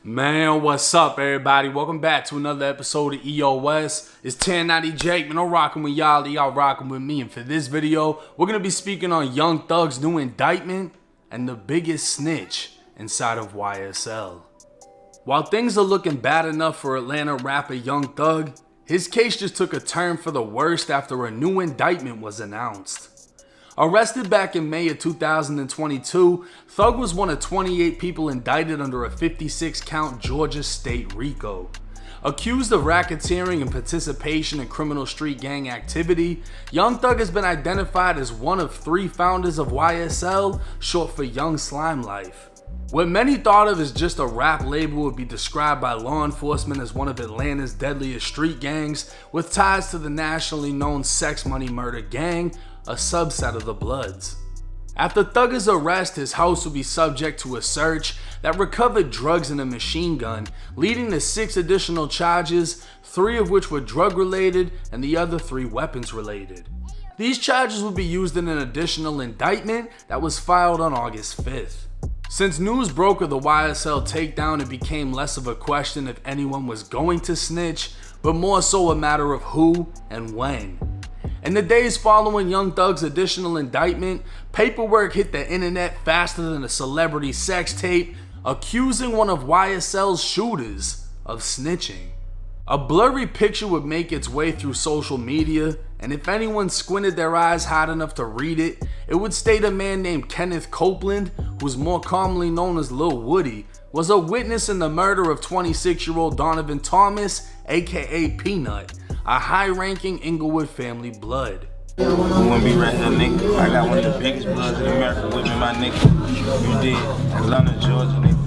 Man, what's up, everybody? Welcome back to another episode of EOS. It's 1090 Jake, man. I'm rocking with y'all rocking with me. And for this video, we're going to be speaking on Young Thug's new indictment and the biggest snitch inside of YSL. While things are looking bad enough for Atlanta rapper Young Thug, his case just took a turn for the worst after a new indictment was announced. Arrested back in May of 2022, Thug was one of 28 people indicted under a 56-count Georgia state RICO. Accused of racketeering and participation in criminal street gang activity, Young Thug has been identified as one of 3 founders of YSL, short for Young Slime Life. What many thought of as just a rap label would be described by law enforcement as one of Atlanta's deadliest street gangs with ties to the nationally known Sex Money Murder Gang, a subset of the Bloods. After Thug's arrest, his house will be subject to a search that recovered drugs and a machine gun, leading to 6 additional charges, 3 of which were drug related and the other 3 weapons related. These charges will be used in an additional indictment that was filed on August 5th. Since news broke of the YSL takedown, it became less of a question if anyone was going to snitch, but more so a matter of who and when. In the days following Young Thug's additional indictment, paperwork hit the internet faster than a celebrity sex tape, accusing one of YSL's shooters of snitching. A blurry picture would make its way through social media, and if anyone squinted their eyes hard enough to read it, it would state a man named Kenneth Copeland, who's more commonly known as Lil Woody, was a witness in the murder of 26-year-old Donovan Thomas, aka Peanut, a high-ranking Inglewood family blood. You wanna be right here, nigga? I got one of the biggest bloods in America with me, my nigga. You did. Atlanta, Georgia, nigga.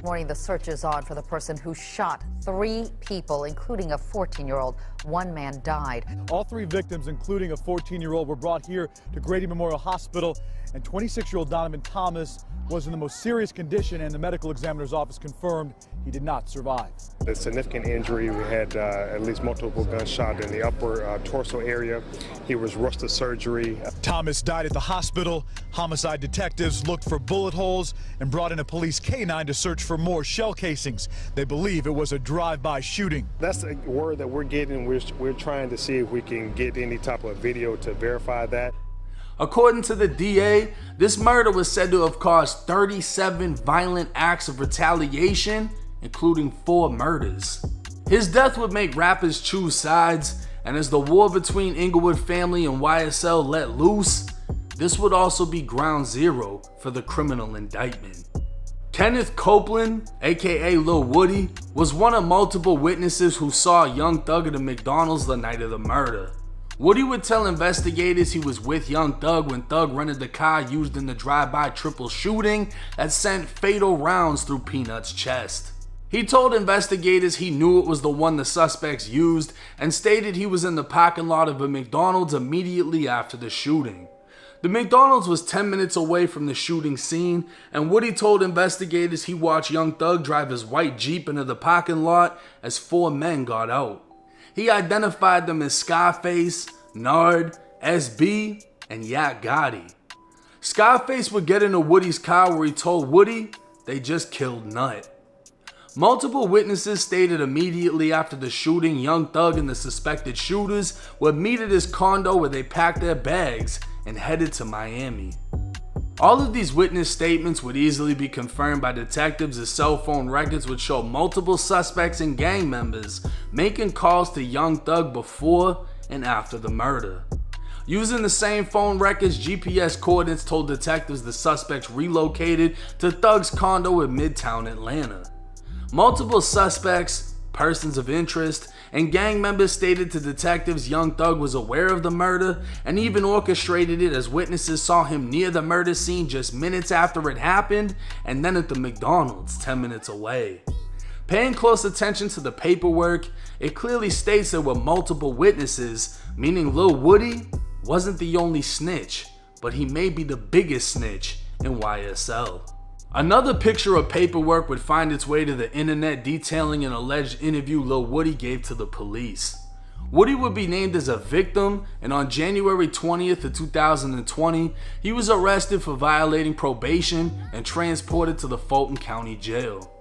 Morning, the search is on for the person who shot 3 people, including a 14-year-old. 1 man died. All 3 victims, including a 14-year-old, were brought here to Grady Memorial Hospital, and 26-year-old Donovan Thomas was in the most serious condition, and the medical examiner's office confirmed he did not survive. A significant injury. We had at least multiple gunshots in the upper torso area. He was rushed to surgery. Thomas died at the hospital. Homicide detectives looked for bullet holes and brought in a police canine to search for more shell casings. They believe it was a drive-by shooting. That's the word that we're getting. We're trying to see if we can get any type of video to verify that. According to the DA, this murder was said to have caused 37 violent acts of retaliation, including 4 murders. His death would make rappers choose sides, and as the war between Inglewood family and YSL let loose, this would also be ground zero for the criminal indictment. Kenneth Copeland, aka Lil Woody, was one of multiple witnesses who saw Young Thug at a McDonald's the night of the murder. Woody would tell investigators he was with Young Thug when Thug rented the car used in the drive-by triple shooting that sent fatal rounds through Peanut's chest. He told investigators he knew it was the one the suspects used and stated he was in the parking lot of a McDonald's immediately after the shooting. The McDonald's was 10 minutes away from the shooting scene, and Woody told investigators he watched Young Thug drive his white Jeep into the parking lot as 4 men got out. He identified them as Scarface, Nard, SB, and Yak Gotti. Scarface would get into Woody's car where he told Woody they just killed Nut. Multiple witnesses stated immediately after the shooting, Young Thug and the suspected shooters would meet at his condo where they packed their bags and headed to Miami. All of these witness statements would easily be confirmed by detectives as cell phone records would show multiple suspects and gang members making calls to Young Thug before and after the murder. Using the same phone records, GPS coordinates told detectives the suspects relocated to Thug's condo in Midtown Atlanta. Multiple suspects, persons of interest, and gang members stated to detectives Young Thug was aware of the murder and even orchestrated it, as witnesses saw him near the murder scene just minutes after it happened and then at the McDonald's 10 minutes away. Paying close attention to the paperwork, it clearly states there were multiple witnesses, meaning Lil Woody wasn't the only snitch, but he may be the biggest snitch in YSL. Another picture of paperwork would find its way to the internet detailing an alleged interview Lil Woody gave to the police. Woody would be named as a victim, and on January 20th of 2020, he was arrested for violating probation and transported to the Fulton County Jail.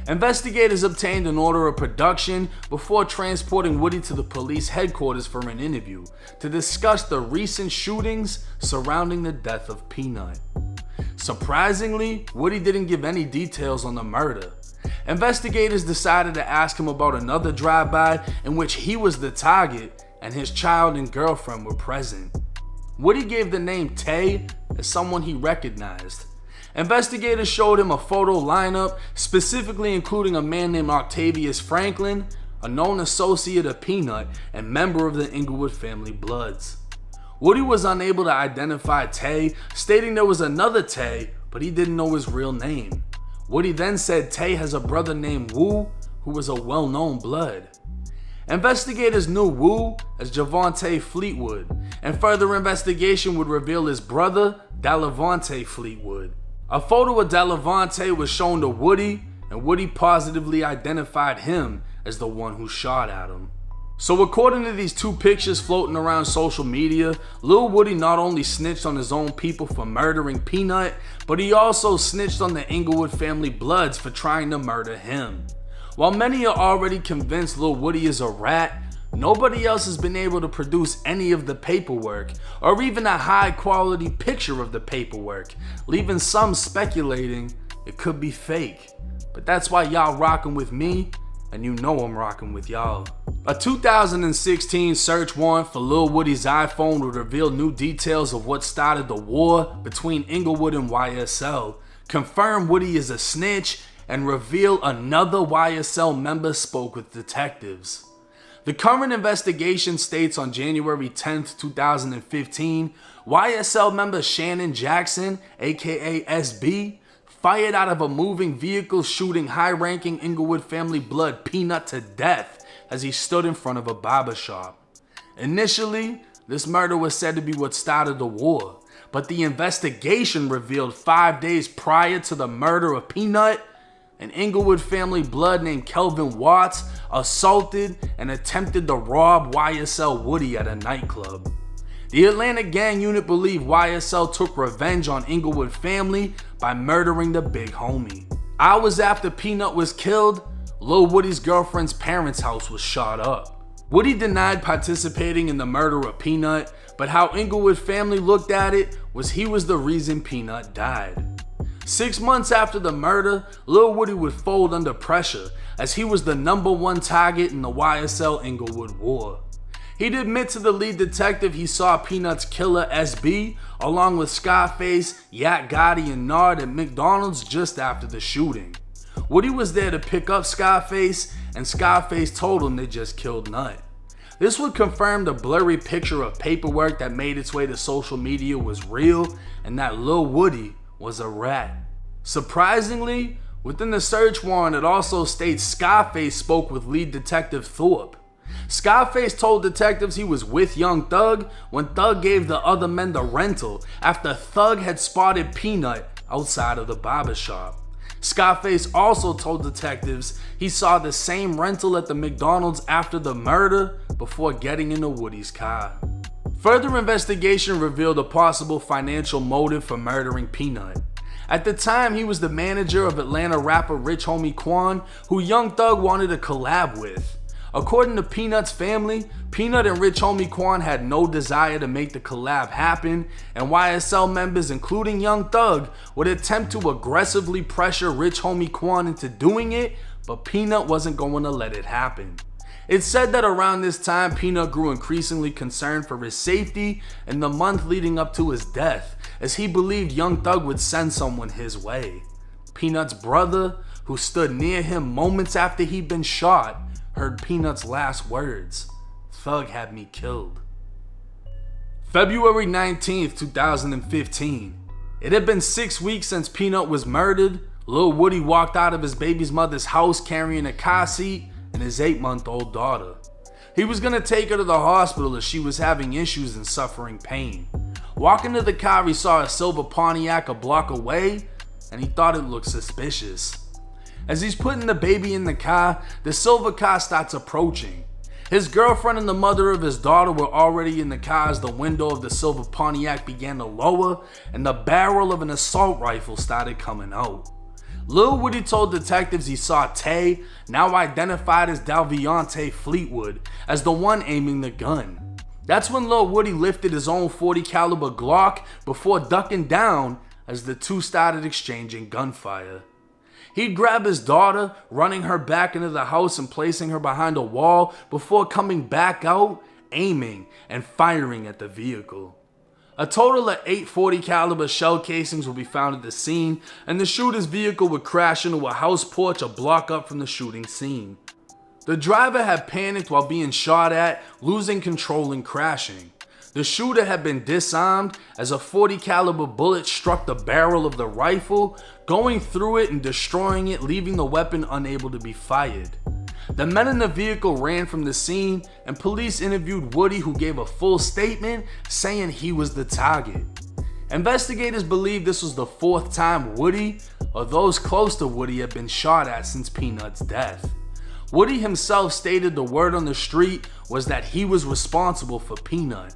Investigators obtained an order of production before transporting Woody to the police headquarters for an interview to discuss the recent shootings surrounding the death of Peanut. Surprisingly, Woody didn't give any details on the murder. Investigators decided to ask him about another drive-by in which he was the target and his child and girlfriend were present. Woody gave the name Tay as someone he recognized. Investigators showed him a photo lineup, specifically including a man named Octavius Franklin, a known associate of Peanut and member of the Inglewood family Bloods. Woody was unable to identify Tay, stating there was another Tay, but he didn't know his real name. Woody then said Tay has a brother named Wu, who was a well-known Blood. Investigators knew Wu as Javante Fleetwood, and further investigation would reveal his brother, Dalavante Fleetwood. A photo of Dalavante was shown to Woody, and Woody positively identified him as the one who shot at him. So according to these two pictures floating around social media, Lil Woody not only snitched on his own people for murdering Peanut, but he also snitched on the Inglewood family Bloods for trying to murder him. While many are already convinced Lil Woody is a rat, nobody else has been able to produce any of the paperwork, or even a high quality picture of the paperwork, leaving some speculating it could be fake. But that's why y'all rocking with me, and you know I'm rocking with y'all. A 2016 search warrant for Lil Woody's iPhone would reveal new details of what started the war between Inglewood and YSL, confirm Woody is a snitch, and reveal another YSL member spoke with detectives. The current investigation states on January 10th, 2015, YSL member Shannon Jackson, aka SB, fired out of a moving vehicle, shooting high-ranking Inglewood family Blood Peanut to death as he stood in front of a barber shop. Initially, this murder was said to be what started the war, but the investigation revealed 5 days prior to the murder of Peanut, an Inglewood family Blood named Kelvin Watts assaulted and attempted to rob YSL Woody at a nightclub. The Atlanta gang unit believed YSL took revenge on Inglewood family by murdering the big homie. Hours after Peanut was killed, Lil Woody's girlfriend's parents' house was shot up. Woody denied participating in the murder of Peanut, but how Inglewood family looked at it was he was the reason Peanut died. 6 months after the murder, Lil Woody would fold under pressure as he was the #1 target in the YSL Inglewood war. He'd admit to the lead detective he saw Peanut's killer SB along with Scarface, Yak Gotti, and Nard at McDonald's just after the shooting. Woody was there to pick up Scarface, and Scarface told him they just killed Nut. This would confirm the blurry picture of paperwork that made its way to social media was real and that Lil Woody was a rat. Surprisingly, within the search warrant it also states Scarface spoke with lead detective Thorpe. Scarface told detectives he was with Young Thug when Thug gave the other men the rental after Thug had spotted Peanut outside of the barbershop. Scarface also told detectives he saw the same rental at the McDonald's after the murder before getting into Woody's car. Further investigation revealed a possible financial motive for murdering Peanut. At the time, he was the manager of Atlanta rapper Rich Homie Quan, who Young Thug wanted to collab with. According to Peanut's family, Peanut and Rich Homie Quan had no desire to make the collab happen, and YSL members, including Young Thug, would attempt to aggressively pressure Rich Homie Quan into doing it, but Peanut wasn't going to let it happen. It's said that around this time, Peanut grew increasingly concerned for his safety in the month leading up to his death, as he believed Young Thug would send someone his way. Peanut's brother, who stood near him moments after he'd been shot, heard Peanut's last words: "Thug had me killed." February 19th, 2015. It had been 6 weeks since Peanut was murdered. Lil Woody walked out of his baby's mother's house carrying a car seat and his 8-month-old daughter. He was gonna take her to the hospital as she was having issues and suffering pain. Walking to the car, he saw a silver Pontiac a block away, and he thought it looked suspicious. As he's putting the baby in the car, the silver car starts approaching. His girlfriend and the mother of his daughter were already in the car as the window of the silver Pontiac began to lower and the barrel of an assault rifle started coming out. Lil Woody told detectives he saw Tay, now identified as Dalviante Fleetwood, as the one aiming the gun. That's when Lil Woody lifted his own .40 caliber Glock before ducking down as the two started exchanging gunfire. He'd grab his daughter, running her back into the house and placing her behind a wall before coming back out, aiming and firing at the vehicle. A total of 8 .40 caliber shell casings would be found at the scene, and the shooter's vehicle would crash into a house porch a block up from the shooting scene. The driver had panicked while being shot at, losing control and crashing. The shooter had been disarmed as a .40 caliber bullet struck the barrel of the rifle, going through it and destroying it, leaving the weapon unable to be fired. The men in the vehicle ran from the scene, and police interviewed Woody, who gave a full statement saying he was the target. Investigators believe this was the 4th time Woody, or those close to Woody, had been shot at since Peanut's death. Woody himself stated the word on the street was that he was responsible for Peanut.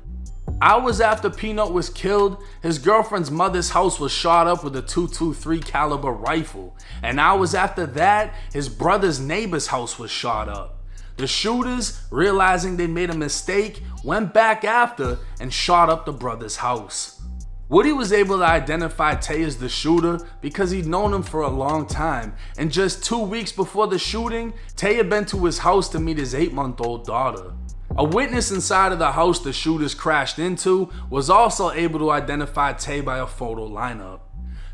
Hours after Peanut was killed, his girlfriend's mother's house was shot up with a .223 caliber rifle, and hours after that, his brother's neighbor's house was shot up. The shooters, realizing they made a mistake, went back after and shot up the brother's house. Woody was able to identify Tay as the shooter because he'd known him for a long time, and just 2 weeks before the shooting, Tay had been to his house to meet his 8-month-old daughter. A witness inside of the house the shooters crashed into was also able to identify Tay by a photo lineup.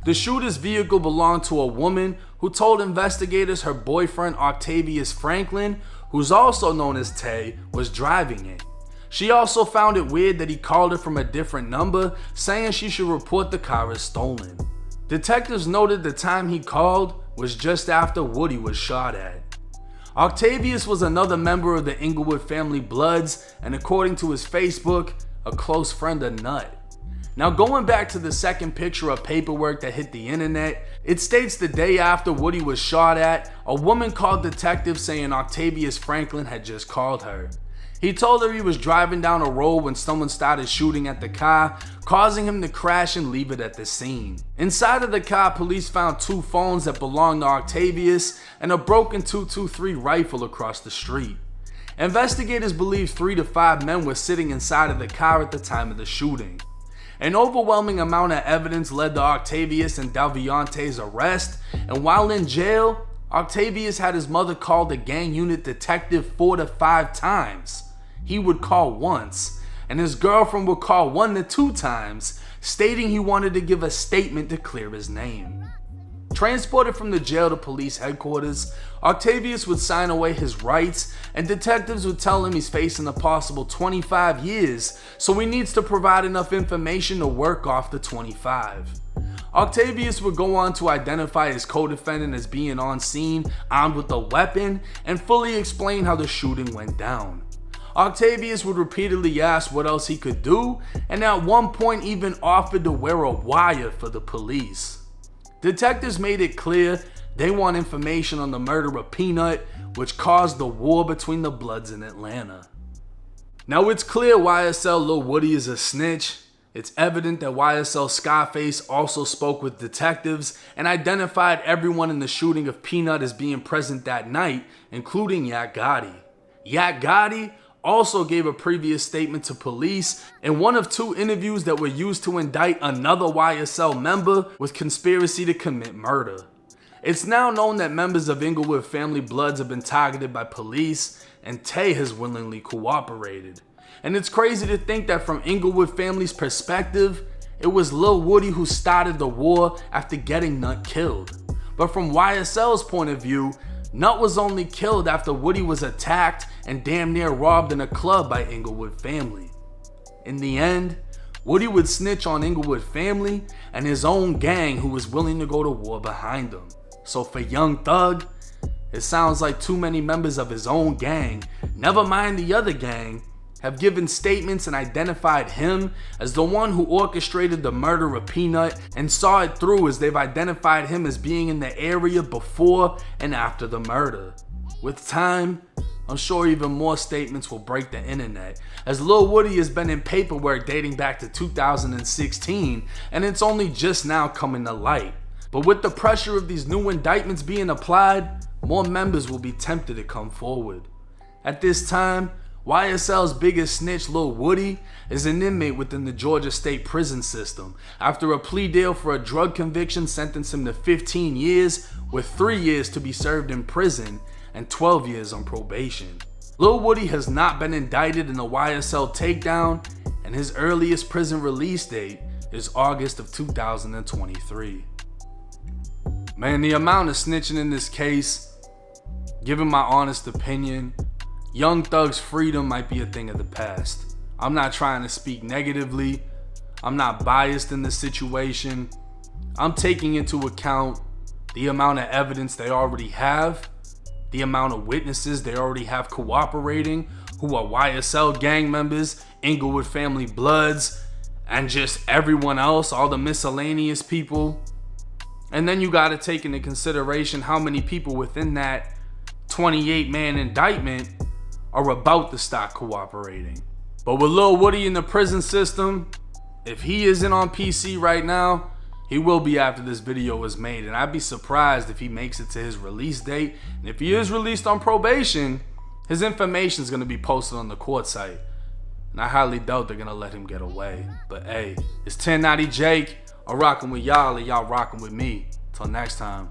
The shooter's vehicle belonged to a woman who told investigators her boyfriend Octavius Franklin, who's also known as Tay, was driving it. She also found it weird that he called her from a different number, saying she should report the car as stolen. Detectives noted the time he called was just after Woody was shot at. Octavius was another member of the Inglewood family Bloods, and according to his Facebook, a close friend of Nut. Now, going back to the second picture of paperwork that hit the internet, it states the day after Woody was shot at, a woman called detectives saying Octavius Franklin had just called her. He told her he was driving down a road when someone started shooting at the car, causing him to crash and leave it at the scene. Inside of the car, police found 2 phones that belonged to Octavius and a broken .223 rifle across the street. Investigators believe 3 to 5 men were sitting inside of the car at the time of the shooting. An overwhelming amount of evidence led to Octavius and Dalviante's arrest, and while in jail, Octavius had his mother call the gang unit detective 4 to 5 times. He would call once, and his girlfriend would call 1 to 2 times, stating he wanted to give a statement to clear his name. Transported from the jail to police headquarters, Octavius would sign away his rights, and detectives would tell him he's facing a possible 25 years, so he needs to provide enough information to work off the 25. Octavius would go on to identify his co-defendant as being on scene, armed with a weapon, and fully explain how the shooting went down. Octavius would repeatedly ask what else he could do, and at one point even offered to wear a wire for the police. Detectives made it clear they want information on the murder of Peanut, which caused the war between the Bloods in Atlanta. Now it's clear YSL Lil Woody is a snitch. It's evident that YSL Scarface also spoke with detectives and identified everyone in the shooting of Peanut as being present that night, including Yak Gotti. Yak Gotti also gave a previous statement to police in one of 2 interviews that were used to indict another YSL member with conspiracy to commit murder. It's now known that members of Inglewood family Bloods have been targeted by police, and Tay has willingly cooperated. And it's crazy to think that from Inglewood family's perspective, it was Lil Woody who started the war after getting Nut killed. But from YSL's point of view, Nut was only killed after Woody was attacked and damn near robbed in a club by Inglewood family. In the end, Woody would snitch on Inglewood family and his own gang who was willing to go to war behind him. So for Young Thug, it sounds like too many members of his own gang, never mind the other gang, have given statements and identified him as the one who orchestrated the murder of Peanut and saw it through, as they've identified him as being in the area before and after the murder. With time, I'm sure even more statements will break the internet, as Lil Woody has been in paperwork dating back to 2016, and it's only just now coming to light. But with the pressure of these new indictments being applied, more members will be tempted to come forward. At this time, YSL's biggest snitch, Lil Woody, is an inmate within the Georgia State prison system after a plea deal for a drug conviction sentenced him to 15 years with 3 years to be served in prison and 12 years on probation. Lil Woody has not been indicted in the YSL takedown, and his earliest prison release date is August of 2023. Man, the amount of snitching in this case, given my honest opinion, Young Thug's freedom might be a thing of the past. I'm not trying to speak negatively. I'm not biased in this situation. I'm taking into account the amount of evidence they already have, the amount of witnesses they already have cooperating, who are YSL gang members, Inglewood family bloods, and just everyone else, all the miscellaneous people. And then you got to take into consideration how many people within that 28-man indictment are about to start cooperating. But with Lil Woody in the prison system, if he isn't on PC right now, he will be after this video is made, and I'd be surprised if he makes it to his release date. And if he is released on probation, his information is going to be posted on the court site, and I highly doubt they're going to let him get away. But hey, it's 1090 Jake. I'm rocking with y'all, and y'all rocking with me. Till next time.